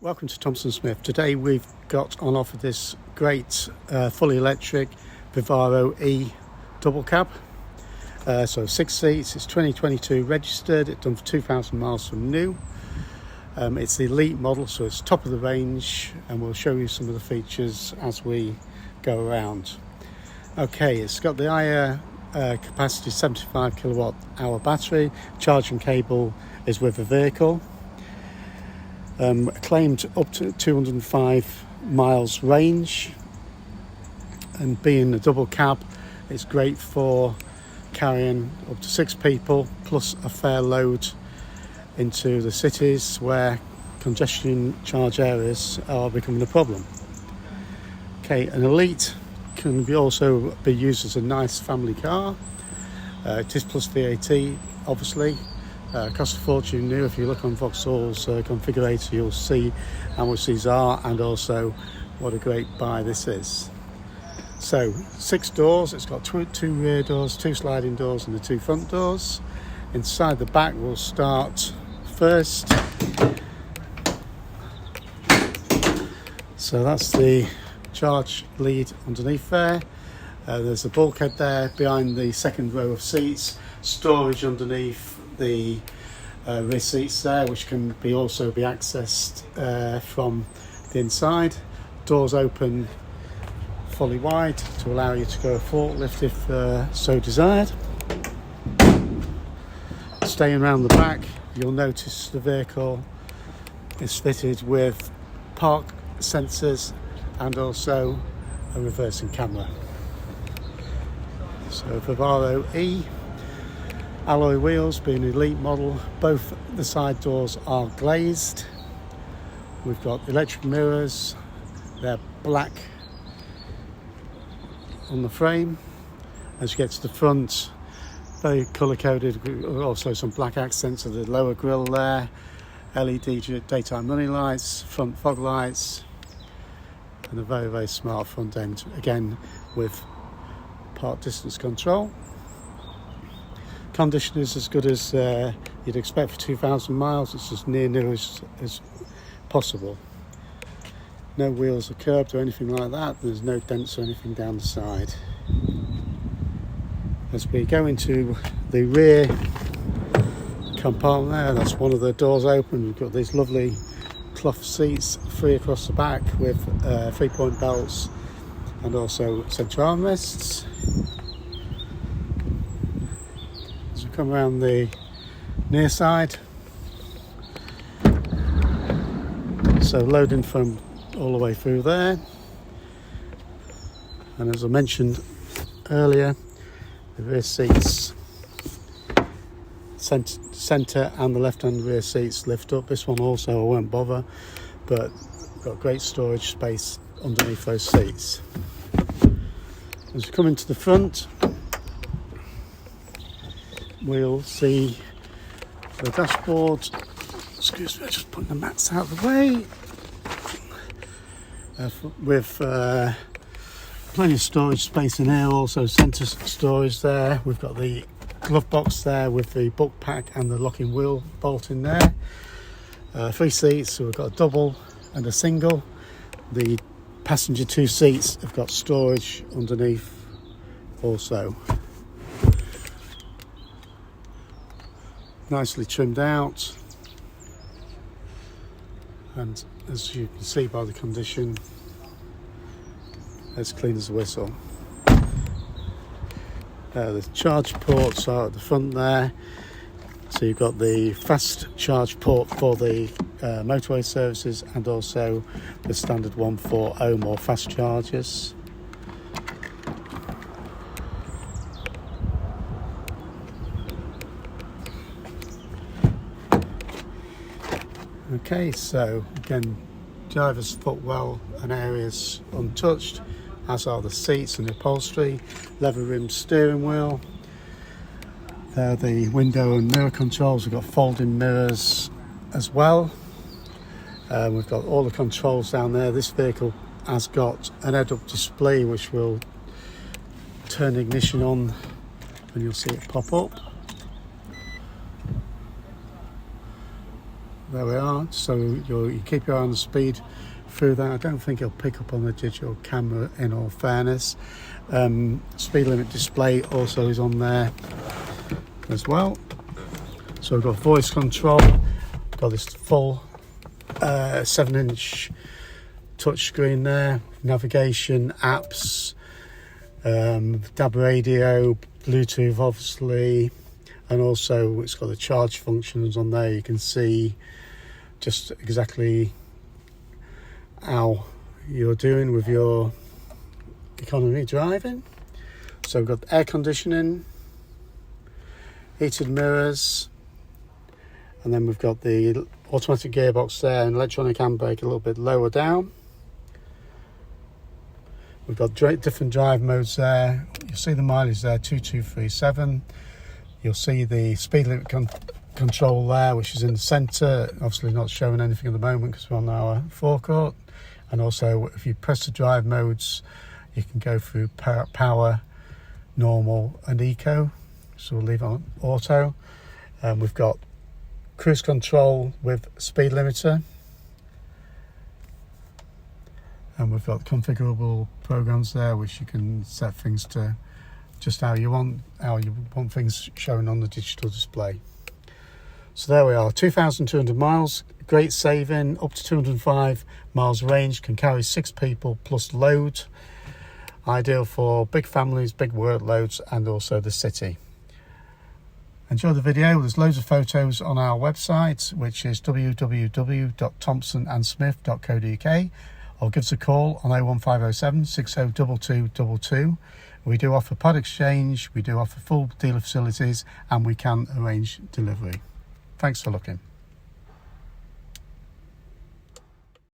Welcome to Thompson Smith. Today we've got on offer this great fully electric Vivaro-e Doublecab. So 6 seats, it's 2022 registered, it's done for 2,000 miles from new. It's the Elite model, so it's top of the range, and we'll show you some of the features as we go around. Okay, it's got the higher capacity 75 kilowatt hour battery. Charging cable is with the vehicle. Claimed up to 205 miles range, and being a double cab, it's great for carrying up to 6 people plus a fair load into the cities where congestion charge areas are becoming a problem. Okay, an Elite can also be used as a nice family car. It is plus VAT, obviously. Cost a fortune new. If you look on Vauxhall's configurator, you'll see how much these are and also what a great buy this is. So 6 doors, it's got two rear doors, 2 sliding doors and the 2 front doors. Inside the back we'll start first. So that's the charge lead underneath there. There's a bulkhead there behind the second row of seats, storage underneath the rear seats there, which can also be accessed from the inside. Doors open fully wide to allow you to go a forklift if so desired. Staying around the back, you'll notice the vehicle is fitted with park sensors and also a reversing camera. So Vivaro-e. Alloy wheels, being an Elite model, both the side doors are glazed. We've got electric mirrors, they're black on the frame. As you get to the front, very colour coded, also some black accents of the lower grille there, LED daytime running lights, front fog lights, and a very, very smart front end, again with park distance control. Condition is as good as you'd expect for 2,000 miles. It's as near new as possible. No wheels are curbed or anything like that. There's no dents or anything down the side. As we go into the rear compartment there, that's one of the doors open. We've got these lovely cloth seats, 3 across the back with 3-point belts and also central armrests. Come around the near side, so loading from all the way through there, and as I mentioned earlier, the rear seats, centre and the left hand rear seats lift up. This one also I won't bother, but got great storage space underneath those seats. As we come into the front, we'll see the dashboard. Excuse me, just putting the mats out of the way. With plenty of storage space in here, also centre storage there. We've got the glove box there with the book pack and the locking wheel bolt in there. 3 seats, so we've got a double and a single. The passenger 2 seats have got storage underneath also. Nicely trimmed out, and as you can see by the condition, as clean as a whistle. The charge ports are at the front there, so you've got the fast charge port for the motorway services and also the standard one for home or fast chargers. Okay, so again, driver's footwell and areas untouched, as are the seats and the upholstery. Leather rimmed steering wheel. There are the window and mirror controls. We've got folding mirrors as well. We've got all the controls down there. This vehicle has got an head-up display which will turn ignition on and you'll see it pop up. there we are. So you keep your eye on the speed through that. I don't think it'll pick up on the digital camera, in all fairness. Speed limit display also is on there as well. So we've got voice control, got this full 7-inch touch screen there, navigation, apps, DAB radio, Bluetooth obviously, and also it's got the charge functions on there. You can see just exactly how you're doing with your economy driving. So we've got air conditioning, heated mirrors, and then we've got the automatic gearbox there and electronic handbrake a little bit lower down. We've got different drive modes there. You'll see the mileage there, 2237. You'll see the speed limit control there, which is in the centre. Obviously not showing anything at the moment because we're on our forecourt. And also, if you press the drive modes, you can go through power, normal and eco. So we'll leave it on auto. We've got cruise control with speed limiter. And we've got configurable programs there, which you can set things to just how you want things shown on the digital display. So there we are, 2,200 miles, great saving, up to 205 miles range, can carry 6 people plus load. Ideal for big families, big workloads, and also the city. Enjoy the video. There's loads of photos on our website, which is www.thompsonandsmith.co.uk, or give us a call on 01507 602222. We do offer pod exchange, we do offer full dealer facilities, and we can arrange delivery. Thanks for looking.